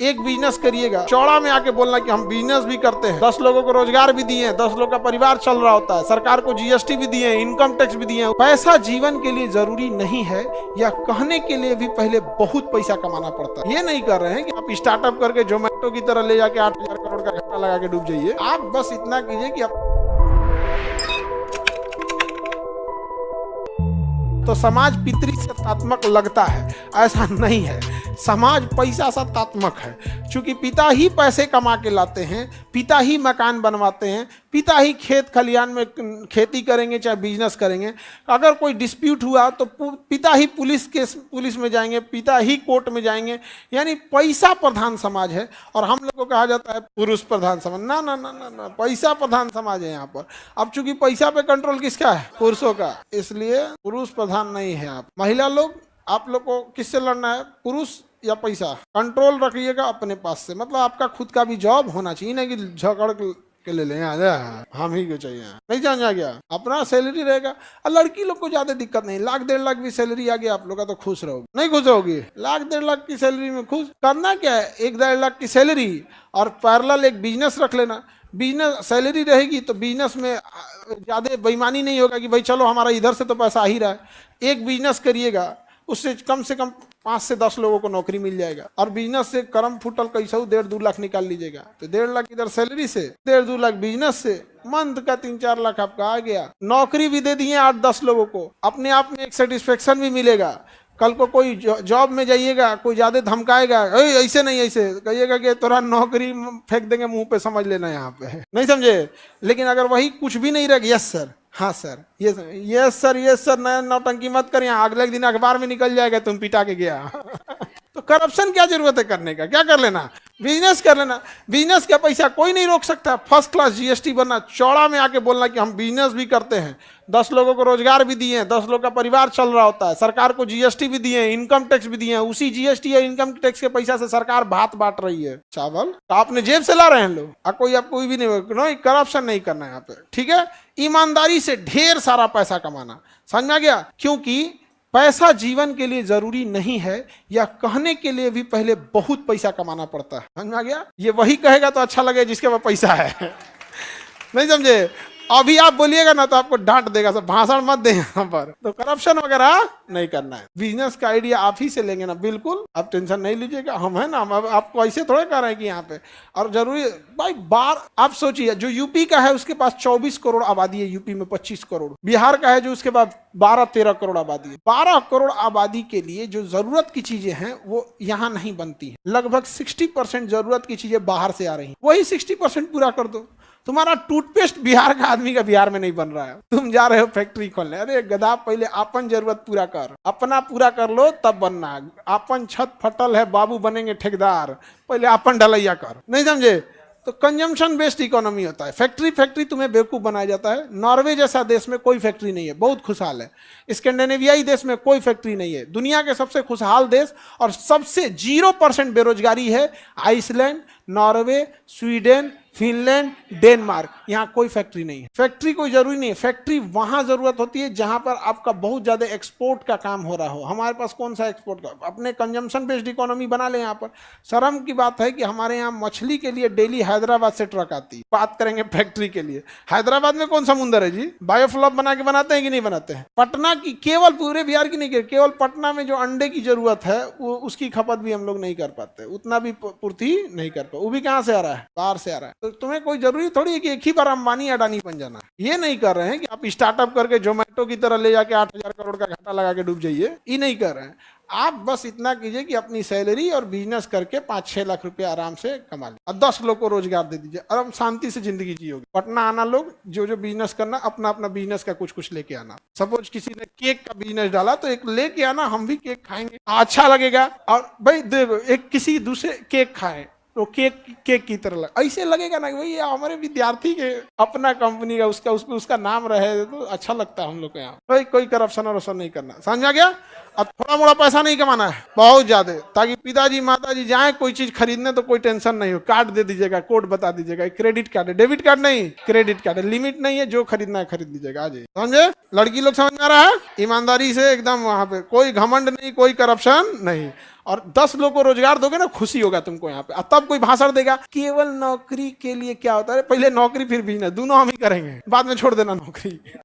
एक बिजनेस करिएगा, चौड़ा में आके बोलना कि हम बिजनेस भी करते हैं, 10 लोगों को रोजगार भी दिए हैं, 10 लोग का परिवार चल रहा होता है, सरकार को जीएसटी भी दिए हैं, इनकम टैक्स भी दिए हैं। पैसा जीवन के लिए जरूरी नहीं है, या कहने के लिए भी पहले बहुत पैसा कमाना पड़ता है। ये नहीं कर रहे हैं कि आप स्टार्टअप करके जोमेटो की तरह ले जाके 8,000 करोड़ का घाटा लगा के डूब जाइए। आप बस इतना कीजिए कि आप तो समाज पितृ सत्तात्मक लगता है, ऐसा नहीं है। समाज पैसा सत्तात्मक है, क्योंकि पिता ही पैसे कमा के लाते हैं, पिता ही मकान बनवाते हैं, पिता ही खेत खलियान में खेती करेंगे चाहे बिजनेस करेंगे। अगर कोई डिस्प्यूट हुआ तो पिता ही पुलिस में जाएंगे, पिता ही कोर्ट में जाएंगे। यानी पैसा प्रधान समाज है, और हम लोग को कहा जाता है पुरुष प्रधान समाज। ना ना ना ना ना, पैसा प्रधान समाज है यहाँ पर। अब चूंकि पैसा पे कंट्रोल किसका है? पुरुषों का, इसलिए पुरुष प्रधान नहीं है। आप महिला लोग, आप लोग को किससे लड़ना है? पुरुष या पैसा? कंट्रोल रखिएगा अपने पास से। मतलब आपका खुद का भी जॉब होना चाहिए, नहीं कि झगड़ के ले लें हम ही को चाहिए, नहीं जान गया। अपना सैलरी रहेगा। और लड़की लोग को ज्यादा दिक्कत नहीं, 1,00,000 1,50,000 भी सैलरी आ गया आप लोग का तो खुश रहोगे। नहीं खुश रहोगी? 1,00,000 1,50,000 की सैलरी में खुश करना क्या है? 1,00,000 1,50,000 की सैलरी और पैरेलल एक बिजनेस रख लेना। बिजनेस सैलरी रहेगी तो बिजनेस में ज्यादा बेईमानी नहीं होगा कि भाई चलो हमारा इधर से तो पैसा आ ही रहा है। एक बिजनेस करिएगा, उससे कम 5 से 10 लोगों को नौकरी मिल जाएगा। और बिजनेस से करम फुटल कैसा 1.5-2 लाख निकाल लीजिएगा, तो 1.5 लाख इधर सैलरी से, 1.5-2 लाख बिजनेस से, मंथ का 3-4 लाख आपका आ गया। नौकरी भी दे दिए 8-10 लोगों को, अपने आप में एक सेटिस्फेक्शन भी मिलेगा। कल को कोई जॉब में जाइएगा, कोई ज्यादा धमकाएगा, ऐसे नहीं ऐसे कहिएगा कि तोरा नौकरी फेंक देंगे मुंह पे, समझ लेना यहाँ पे, नहीं समझे। लेकिन अगर वही कुछ भी नहीं रहेगा, यस सर, हाँ सर, यस सर, नया नौटंकी मत कर, यहाँ अगले दिन अखबार में निकल जाएगा तुम पिटा के गया। तो करप्शन क्या जरूरत है करने का? क्या कर लेना? बिजनेस कर लेना। बिजनेस का पैसा कोई नहीं रोक सकता। फर्स्ट क्लास जीएसटी बनना, चौड़ा में आके बोलना कि हम बिजनेस भी करते हैं, 10 लोगों को रोजगार भी दिए हैं, 10 लोग का परिवार चल रहा होता है, सरकार को जीएसटी भी दिए हैं, इनकम टैक्स भी दिए हैं। उसी जीएसटी या इनकम टैक्स के पैसा से सरकार भात बांट रही है, चावल तो आपने जेब से ला रहे हैं लोग। कोई भी नहीं, करप्शन नहीं करना है यहाँ पे, ठीक है। ईमानदारी से ढेर सारा पैसा कमाना, समझ में आ गया? क्योंकि पैसा जीवन के लिए जरूरी नहीं है, या कहने के लिए भी पहले बहुत पैसा कमाना पड़ता है। समझ में आ गया? ये वही कहेगा तो अच्छा लगे जिसके पास पैसा है। नहीं समझे? अभी आप बोलिएगा ना तो आपको डांट देगा, सब भाषण मत दे यहाँ पर। तो करप्शन वगैरह नहीं करना है। बिजनेस का आइडिया आप ही से लेंगे ना, बिल्कुल आप टेंशन नहीं लीजिएगा। हम है ना, हम आपको ऐसे थोड़े कर रहे हैं कि यहाँ पे। और जरूरी भाई आप सोचिए, जो यूपी का है उसके पास 24 करोड़ आबादी है, यूपी में 25 करोड़, बिहार का है जो उसके पास 12-13 करोड़ आबादी है। 12 करोड़ आबादी के लिए जो जरूरत की चीजें हैं वो यहाँ नहीं बनती है। लगभग 60% जरूरत की चीजें बाहर से आ रही है, वही 60% पूरा कर दो। तुम्हारा टूथपेस्ट बिहार का आदमी का बिहार में नहीं बन रहा है, तुम जा रहे हो फैक्ट्री खोलने। अरे गधा, पहले अपन जरूरत पूरा कर, अपना पूरा कर लो तब बनना। अपन छत फटल है, बाबू बनेंगे ठेकेदार, पहले अपन ढलैया कर, नहीं समझे? तो कंजम्पशन बेस्ड इकोनॉमी होता है। फैक्ट्री तुम्हें बेवकूफ बनाया जाता है। नॉर्वे जैसा देश में कोई फैक्ट्री नहीं है, बहुत खुशहाल है। स्कैंडिनेवियाई देश में कोई फैक्ट्री नहीं है। दुनिया के सबसे खुशहाल देश और सबसे 0% बेरोजगारी है Iceland, Norway, Sweden, Finland, Denmark. यहाँ कोई फैक्ट्री नहीं है। फैक्ट्री कोई जरूरी नहीं है। फैक्ट्री वहां जरूरत होती है जहां पर आपका बहुत ज्यादा एक्सपोर्ट का काम हो रहा हो। हमारे पास कौन सा एक्सपोर्ट का? अपने कंजम्पशन बेस्ड इकोनॉमी बना ले। यहाँ पर शर्म की बात है कि हमारे यहाँ मछली के लिए डेली हैदराबाद से ट्रक आती है। बात करेंगे फैक्ट्री के लिए, हैदराबाद में कौन समुंदर है जी? बायोफ्लॉप बना के बनाते हैं कि नहीं बनाते हैं? पटना की, केवल पूरे बिहार की नहीं, केवल पटना में जो अंडे की जरूरत है वो उसकी खपत भी हम लोग नहीं कर पाते, उतना भी पूर्ति नहीं कर पाते। वो भी कहाँ से आ रहा है? बाहर से आ रहा है। तो तुम्हें कोई जरूरी थोड़ी है कि एक ही बार अंबानी अडानी बन जाना। ये नहीं कर रहे हैं कि आप स्टार्टअप करके जोमेटो की तरह ले जाके 8,000 करोड़ का घाटा लगा के डूब जाइए। ये नहीं कर रहे हैं। आप बस इतना कीजिए कि अपनी सैलरी और बिजनेस करके 5-6 लाख रुपए आराम से कमा लीजिए, और 10 लोग को रोजगार दे दीजिए, आराम शांति से जिंदगी जियोगे। पटना आना लोग, जो बिजनेस करना, अपना अपना बिजनेस का कुछ लेके आना। सपोज किसी ने केक का बिजनेस डाला तो एक लेके आना, हम भी केक खाएंगे, अच्छा लगेगा। और भाई देखो, एक किसी दूसरे केक खाए तो केक की तरह ऐसे लगेगा ना कि भाई हमारे विद्यार्थी के अपना कंपनी का उसका नाम रहे तो अच्छा लगता है हम लोग को। यहाँ भाई कोई करप्शन और नहीं करना, समझ आ गया? अब थोड़ा मोड़ा पैसा नहीं कमाना है, बहुत ज्यादा, ताकि पिताजी माताजी जाए कोई चीज खरीदने तो कोई टेंशन नहीं हो, कार्ड दे दीजिएगा, कोड बता दीजिएगा, क्रेडिट कार्ड है, डेबिट कार्ड नहीं, क्रेडिट कार्ड है, लिमिट नहीं है, जो खरीदना है खरीद लीजिएगा। आ जाइए, समझे? लड़की लोग समझ में आ रहा है? ईमानदारी से एकदम, वहां पे कोई घमंड नहीं, कोई करप्शन नहीं, और 10 लोग को रोजगार दोगे ना, खुशी होगा तुमको यहाँ पे। और तब कोई भाषण देगा केवल नौकरी के लिए क्या होता है, पहले नौकरी फिर बिजनेस, दोनों हम ही करेंगे, बाद में छोड़ देना नौकरी।